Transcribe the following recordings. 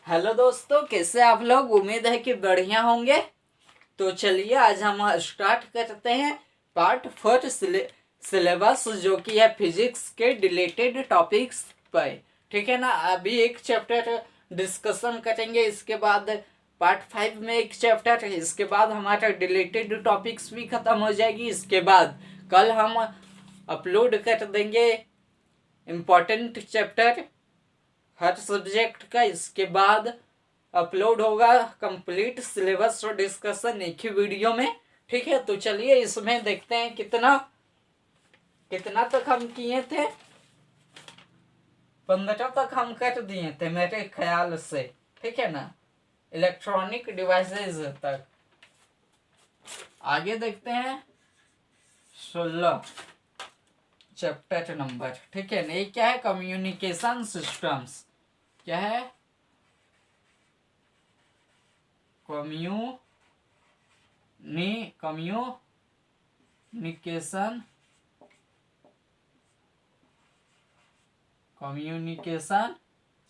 Hello दोस्तों, कैसे आप लोग। उम्मीद है कि बढ़िया होंगे। तो चलिए आज हम स्टार्ट करते हैं पार्ट 4 सिलेबस, जो कि है फिजिक्स के रिलेटेड टॉपिक्स पर। ठीक है ना। अभी एक चैप्टर डिस्कशन करेंगे, इसके बाद पार्ट 5 में एक चैप्टर, इसके बाद हमारा रिलेटेड टॉपिक्स भी खत्म हो जाएगी। इसके बाद कल हम अपलोड कर देंगे इम्पोर्टेंट चैप्टर हर सब्जेक्ट का। इसके बाद अपलोड होगा कंप्लीट सिलेबस और डिस्कशन एक ही वीडियो में। ठीक है, तो चलिए इसमें देखते हैं कितना कितना तक हम किए थे। 15 तक हम कर दिए थे मेरे ख्याल से। ठीक है ना, इलेक्ट्रॉनिक डिवाइसेस तक। आगे देखते हैं 16 चैप्टर नंबर। ठीक है ना, ये क्या है? Communication systems. क्या है? Communication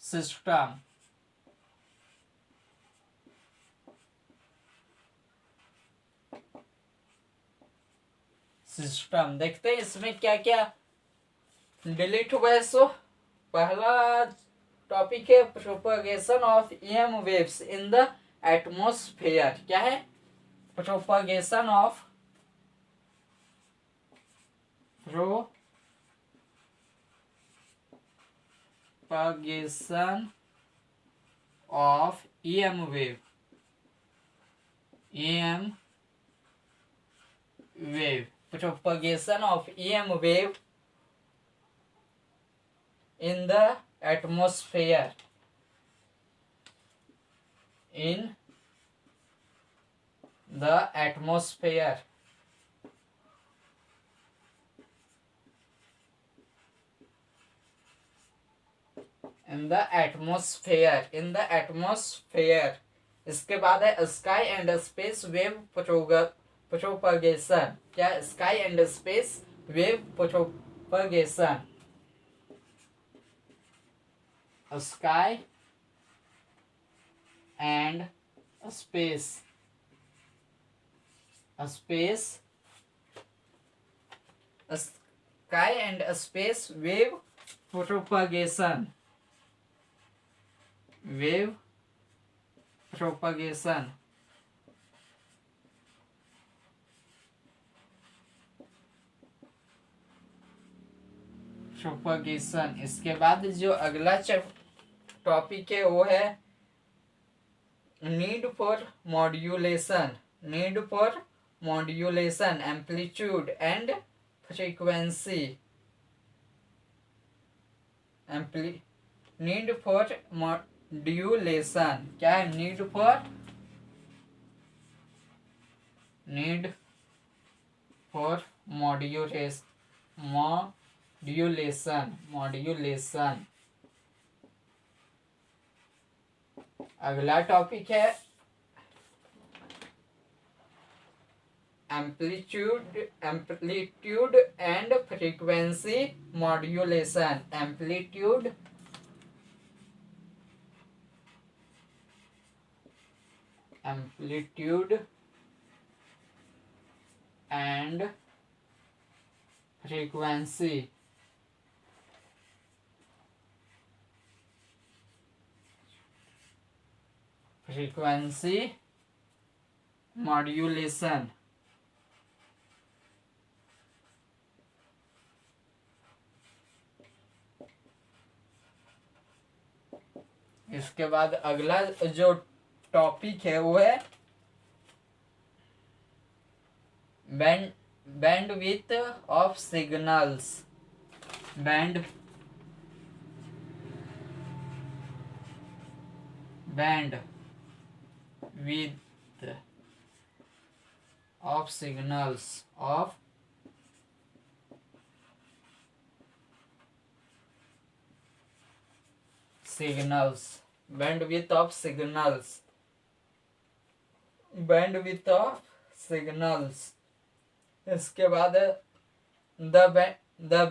system. देखते हैं इसमें क्या क्या डिलीट हुआ है। सो पहला टॉपिक है propagation of EM waves in the atmosphere. क्या है? Propagation of EM wave propagation of EM wave in the atmosphere in the atmosphere। इसके बाद है sky and space wave propagation. क्या? Sky and space wave propagation. Sky and space sky and space wave propagation. इसके बाद जो अगला topic है वो है need for modulation amplitude and frequency. Need for modulation. क्या है? Need for modulation. अगला टॉपिक है amplitude and frequency modulation. Amplitude and frequency modulation. इसके बाद अगला जो टॉपिक है वो है bandwidth of signals. bandwidth of signals bandwidth of signals। इसके बाद the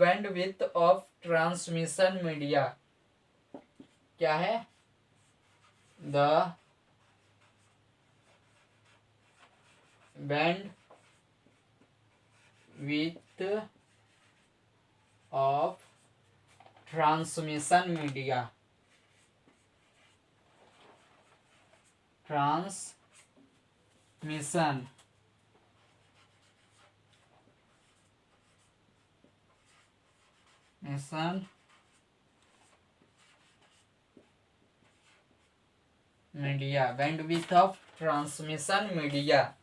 bandwidth of transmission media. क्या है? the bandwidth of transmission media. Transmission media, bandwidth of transmission media.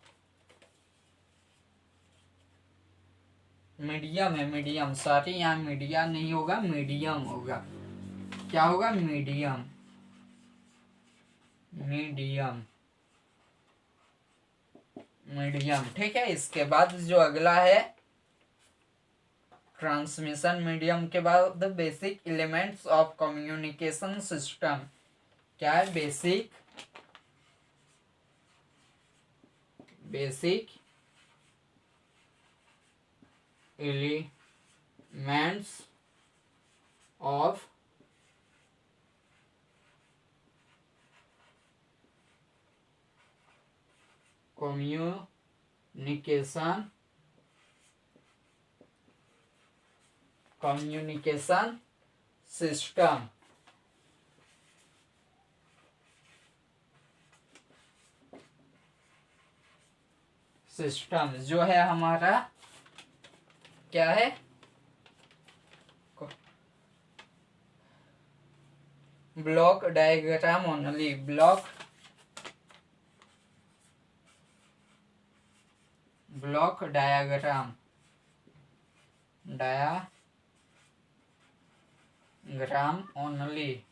Medium है, मीडियम, सॉरी यहाँ मीडिया नहीं होगा, मीडियम होगा। क्या होगा? Medium, medium, medium. ठीक है। इसके बाद जो अगला है ट्रांसमिशन मीडियम के बाद basic elements of communication system. क्या है? Basic elements of communication system. System जो है हमारा क्या है? Block diagram only, block diagram only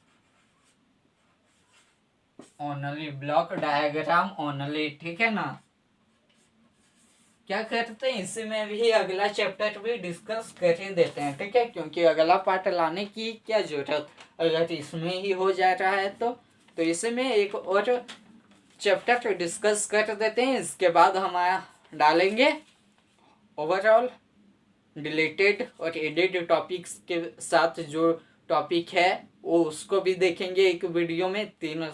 block diagram only. ठीक है ना। क्या करते हैं, इसमें भी अगला चैप्टर भी डिस्कस कर ही देते हैं। ठीक है, क्योंकि अगला पार्ट लाने की क्या जरूरत, अगर इसमें ही हो जा रहा है तो इसमें एक और चैप्टर डिस्कस कर देते हैं। इसके बाद हम डालेंगे ओवरऑल रिलेटेड और एडेड टॉपिक्स के साथ जो टॉपिक है वो उसको भी देखेंगे एक वीडियो में। तीन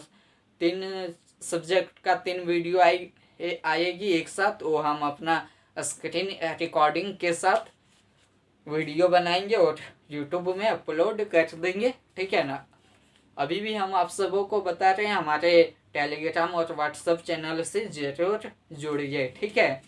सब्जेक्ट का 3 वीडियो आएगी एक साथ। वो हम अपना स्क्रीन रिकॉर्डिंग के साथ वीडियो बनाएंगे और यूट्यूब में अपलोड कर देंगे। ठीक है ना। अभी भी हम आप सबों को बता रहे हैं, हमारे टेलीग्राम और व्हाट्सएप चैनल से जरूर जुड़िए। ठीक है।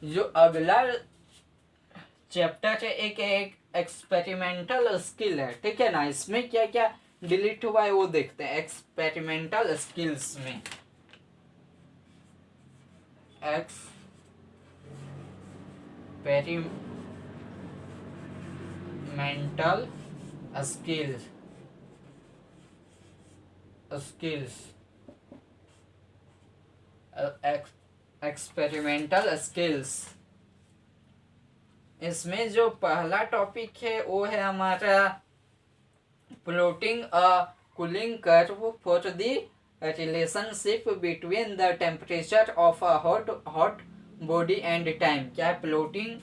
जो अगला चैप्टर है एक एक्सपेरिमेंटल स्किल है। ठीक है ना। इसमें क्या क्या डिलीट हुआ है वो देखते हैं। एक्सपेरिमेंटल स्किल्स में एक्सपेरिमेंटल स्किल्स एक्सपेरिमेंटल स्किल्स। इसमें जो पहला टॉपिक है वो है हमारा plotting a cooling curve for the relationship between the temperature of a hot body and time. क्या है? Plotting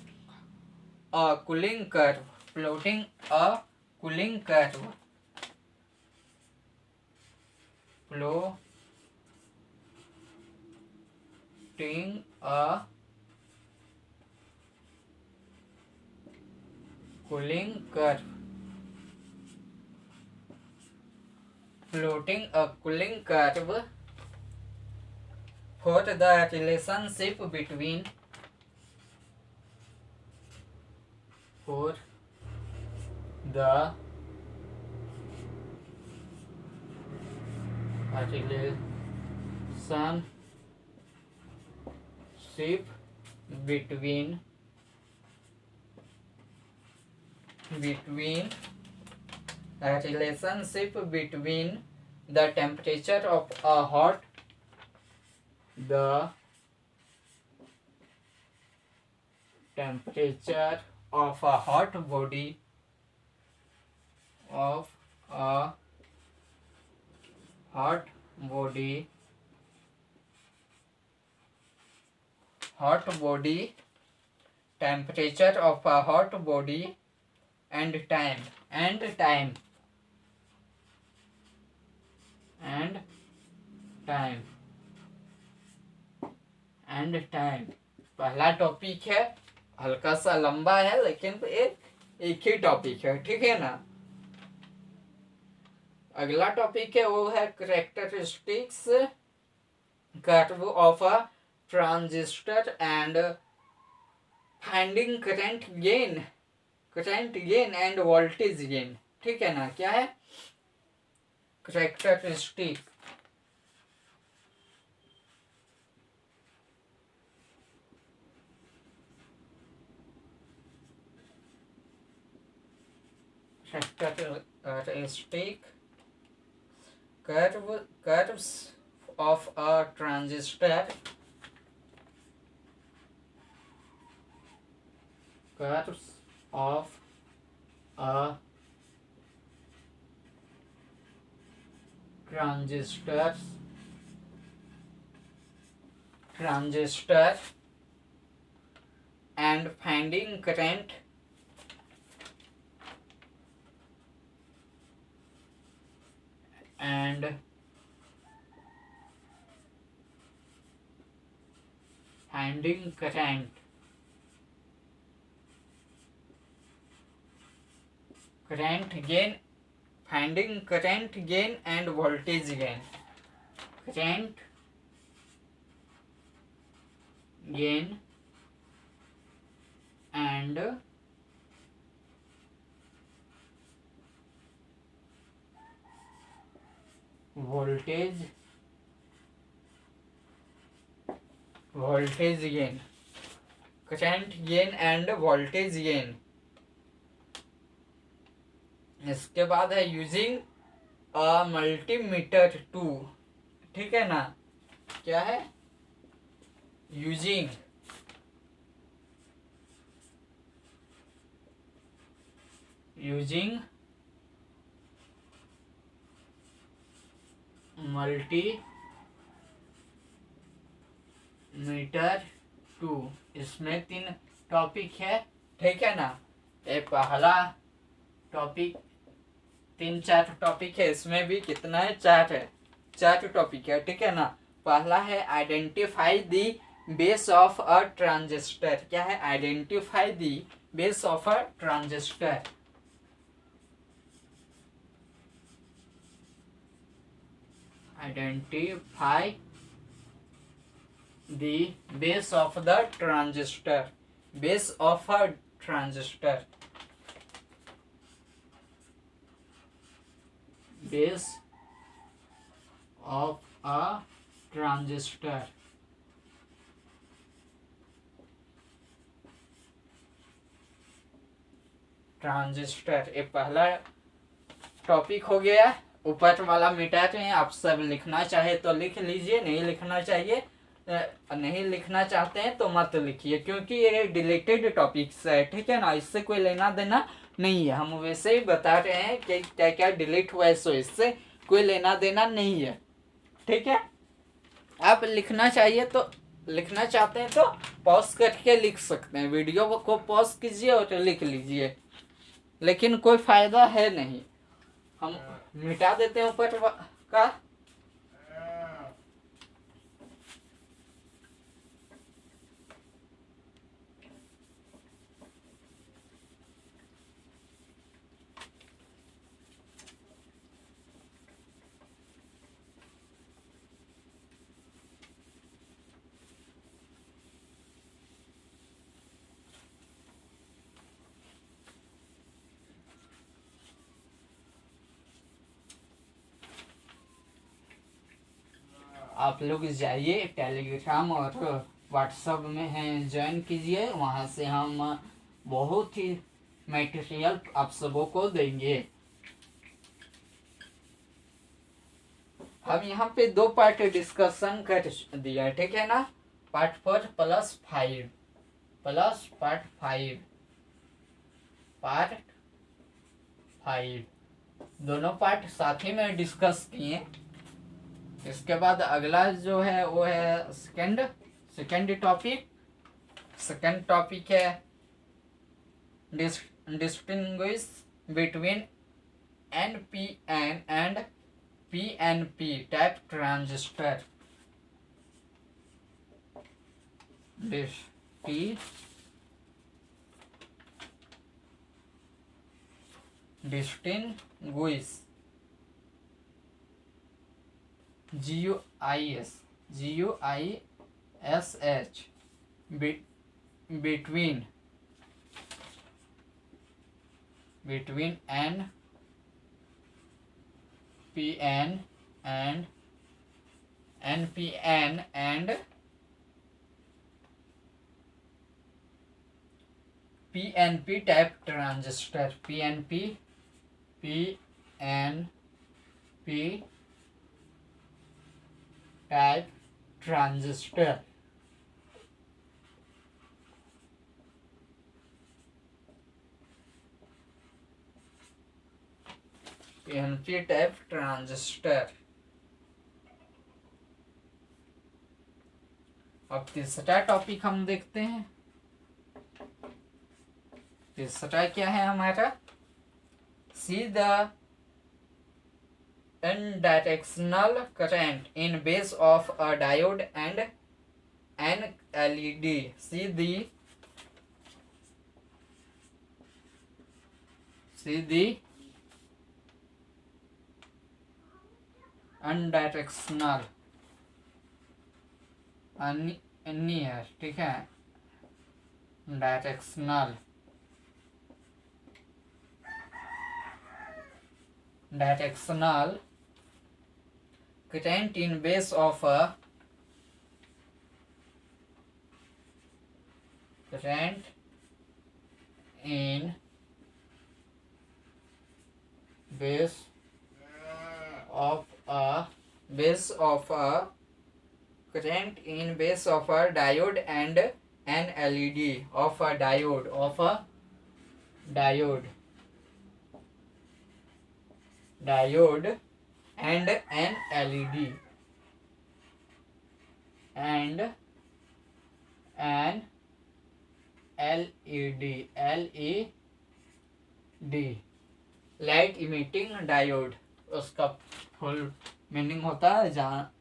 a cooling curve, plotting a cooling curve, plotting a cooling curve, plotting a cooling curve for the relationship between relationship between the temperature of a hot body of a hot body, hot body, temperature of a hot body, and time, and time, and time, and time। पहला topic है, हल्का सा लंबा है लेकिन एक ही topic है, ठीक है ना। अगला टॉपिक है वो है characteristics curve of a transistor and finding current gain end voltage gain, ठीक है ना। क्या है characteristic, characteristic curves of a transistor, curves of a transistor and finding current and finding current gain, finding current gain and voltage gain, current gain and voltage gain, current gain and voltage gain। इसके बाद है using a multimeter to, ठीक है ना। क्या है using multimeter to. इसमें 3 topic है, ठीक है ना। ये पहला टॉपिक 3-4 टॉपिक है, इसमें भी कितना है 4 है, 4 टॉपिक है, ठीक है ना। पहला है identify the base of a transistor. क्या है identify the base of a transistor, identify the base of the transistor, base of a transistor, base of a transistor। Transistor ये पहला टॉपिक हो गया। ऊपर वाला मिटाते हैं, आप सब लिखना चाहे तो लिख लीजिए, नहीं लिखना चाहिए नहीं लिखना चाहते हैं तो मत लिखिए, क्योंकि ये डिलीटेड टॉपिक्स है, ठीक है ना। इससे कोई लेना देना नहीं है, हम वैसे ही बता रहे हैं कि क्या क्या डिलीट हुआ है, सो इससे कोई लेना देना नहीं है, ठीक है। आप लिखना चाहिए तो लिखना चाहते हैं तो पॉज करके लिख सकते हैं, वीडियो को पॉज कीजिए और लिख लीजिए, लेकिन कोई फायदा है नहीं। हम मिटा देते हैं ऊपर का। आप लोग जाइए टेलीग्राम और व्हाट्सएप में हैं ज्वाइन कीजिए, वहाँ से हम बहुत ही मटेरियल आप सबों को देंगे। हम यहाँ पे 2 पार्ट डिस्कशन कर दिया, ठीक है ना। पार्ट 4 प्लस 5 प्लस पार्ट 5 दोनों पार्ट साथ ही में डिस्कस किए, इसके बाद अगला जो है वो है सेकंड टॉपिक। सेकंड टॉपिक है distinguish between NPN and PNP type transistor. Distinguish GUISH between NPN and PNP type transistor. PNP type transistor. PNP type transistor. अब तीसरा टॉपिक हम देखते हैं। तीसरा क्या है हमारा? See the unidirectional current in base of a diode and an LED. See the unidirectional है, ठीक है, directional current in base of a current in base of a diode and an LED of a diode and an LED light emitting diode, उसका full meaning होता है। जहाँ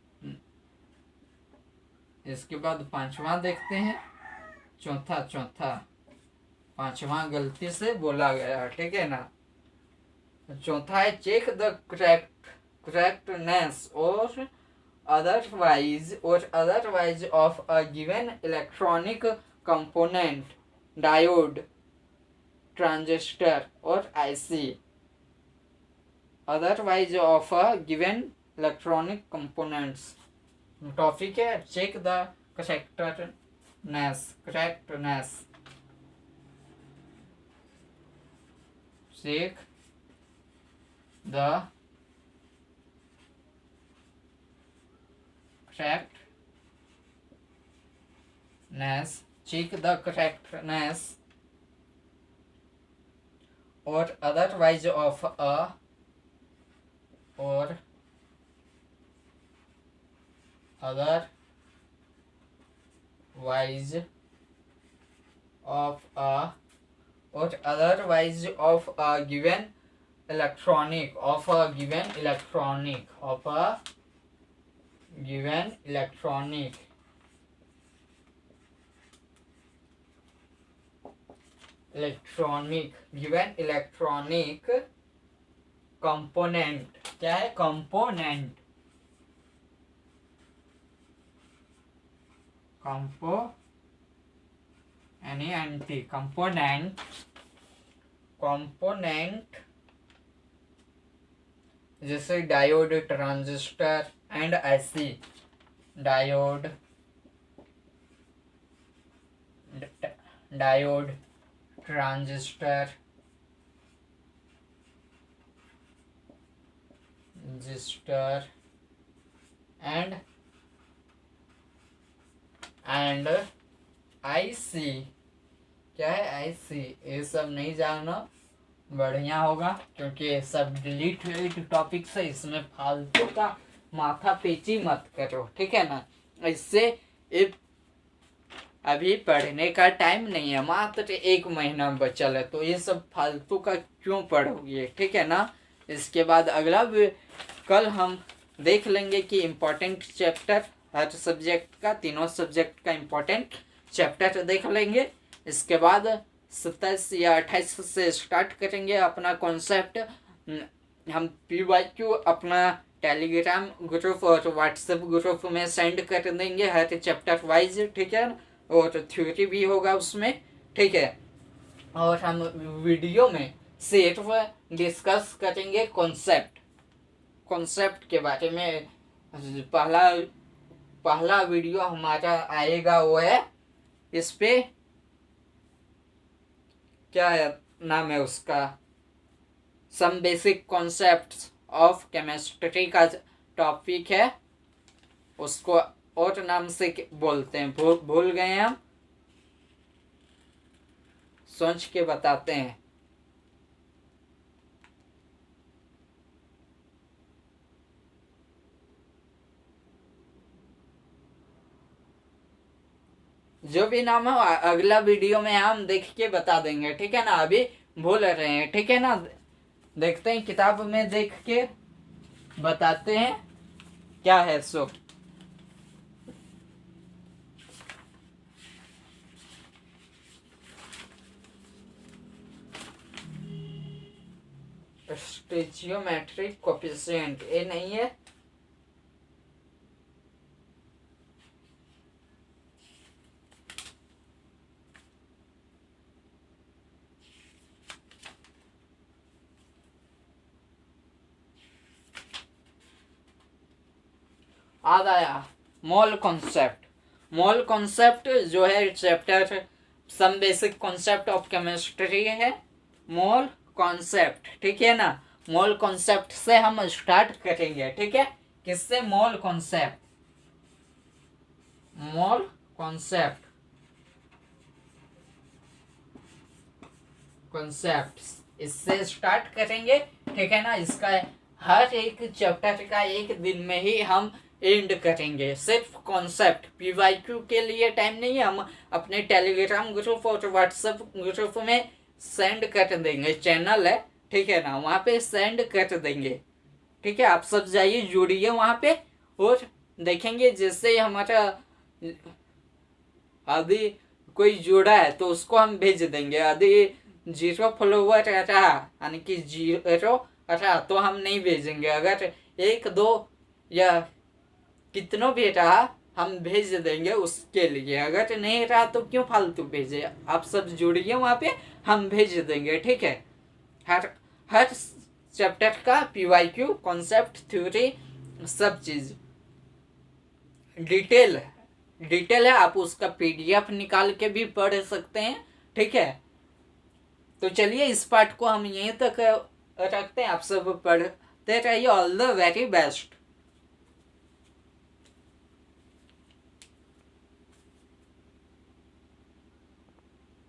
इसके बाद पांचवा देखते हैं। चौथा पांचवा गलती से बोला गया, ठीक है ना। चौथा है चेक द करेक्टनेस और otherwise of a given electronic component, diode, transistor or IC. Otherwise of a given electronic components. Topic है check the correctness. Check the correctness or otherwise of a given electronic component. क्या है? Component जैसे diode, transistor and IC। Diode, transistor, and IC। क्या है? IC। ये सब नहीं जानना बढ़िया होगा, क्योंकि ये सब डिलीट टॉपिक्स है, इसमें फालतू का माथा पेची मत करो, ठीक है ना। इससे अभी पढ़ने का टाइम नहीं है, मात्र 1 महीना बचल है, तो ये सब फालतू का क्यों पढ़ोगे, ठीक है ना। इसके बाद अगला कल हम देख लेंगे कि इम्पोर्टेंट चैप्टर हर सब्जेक्ट का, तीनों सब्जेक्ट का इम्पोर्टेंट चैप्टर देख लेंगे। इसके बाद 27 या 28 से स्टार्ट करेंगे अपना कॉन्सेप्ट। हम PYQ अपना टेलीग्राम ग्रुप और व्हाट्सएप ग्रुप में सेंड कर देंगे हर चैप्टर वाइज, ठीक है। और थ्योरी भी होगा उसमें, ठीक है। और हम वीडियो में सिर्फ डिस्कस करेंगे कॉन्सेप्ट के बारे में। पहला वीडियो हमारा आएगा वो है इस पे, क्या है नाम है उसका, some basic concepts of chemistry का टॉपिक है, उसको और नाम से बोलते हैं, भूल गए हम, सोच के बताते हैं। जो भी नाम हो अगला वीडियो में हम देख के बता देंगे, ठीक है ना। अभी भूल रहे हैं, ठीक है ना। देखते हैं किताब में देख के बताते हैं क्या है सो। स्टेचियोमेट्रिक कोफिशिएंट ये नहीं है, याद आया, मोल कॉन्सेप्ट जो है chapter some basic concept of chemistry है, मोल कॉन्सेप्ट, ठीक है ना। मोल कॉन्सेप्ट से हम स्टार्ट करेंगे, ठीक है। किससे? मोल कॉन्सेप्ट इससे स्टार्ट करेंगे, ठीक है ना। इसका हर एक चैप्टर का एक दिन में ही हम एंड करेंगे। सिर्फ कॉन्सेप्ट PYQ के लिए टाइम नहीं है, हम अपने टेलीग्राम ग्रुप और व्हाट्सएप ग्रुप में सेंड कर देंगे, चैनल है, ठीक है ना, वहाँ पे सेंड कर देंगे, ठीक है। आप सब जाइए, जुड़िए वहाँ पे और देखेंगे। जैसे हमारा आदि कोई जुड़ा है तो उसको हम भेज देंगे, आदि 0 फॉलोवर रहा यानी कि 0 रहा तो हम नहीं भेजेंगे। अगर 1 2 या कितनों भी रहा हम भेज देंगे उसके लिए, अगर नहीं रहा तो क्यों फालतू भेजे। आप सब जुड़िए वहाँ पे, हम भेज देंगे, ठीक है। हर चैप्टर का PYQ कॉन्सेप्ट थ्योरी सब चीज डिटेल है, आप उसका PDF निकाल के भी पढ़ सकते हैं, ठीक है। तो चलिए इस पार्ट को हम यहीं तक रखते हैं, आप सब पढ़ते रहिए। All the very best.